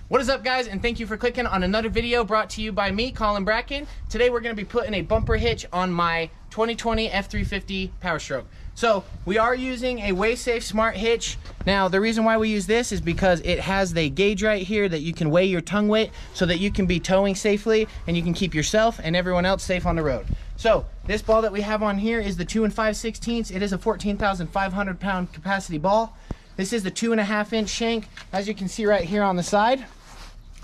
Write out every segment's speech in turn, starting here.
What is up, guys, and thank you for clicking on another video brought to you by me, Colin Bracken. Today we're going to be putting a bumper hitch on my 2020 F-350 Powerstroke. So we are using a WeighSafe smart hitch. Now the reason why we use this is because it has the gauge right here that you can weigh your tongue weight so that you can be towing safely and you can keep yourself and everyone else safe on the road. So this ball that we have on here is the 2 5/16. It is a 14,500 pound capacity ball. This is the 2.5 inch shank, as you can see right here on the side.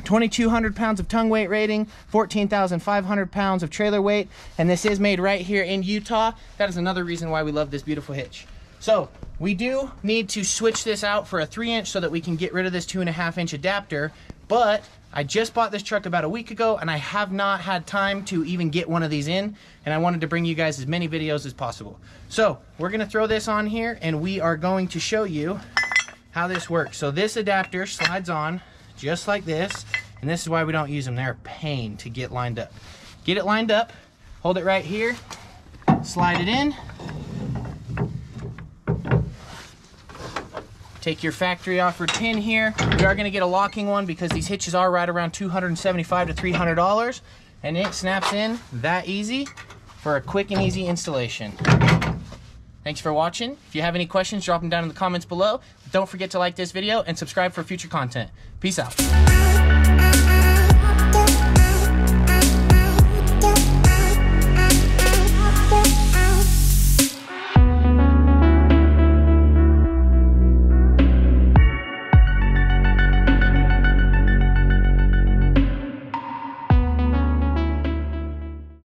2,200 pounds of tongue weight rating, 14,500 pounds of trailer weight, and this is made right here in Utah. That is another reason why we love this beautiful hitch. So we do need to switch this out for a 3 inch so that we can get rid of this 2.5 inch adapter, but I just bought this truck about a week ago and I have not had time to even get one of these in, and I wanted to bring you guys as many videos as possible. So we're gonna throw this on here and we are going to show you how this works. So this adapter slides on just like this, and this is why we don't use them. They're a pain to get lined up. Get it lined up, hold it right here, slide it in, take your factory offered pin here. We are going to get a locking one because these hitches are right around $275 to $300, and it snaps in that easy for a quick and easy installation. Thanks for watching. If you have any questions, drop them down in the comments below. Don't forget to like this video and subscribe for future content. Peace out.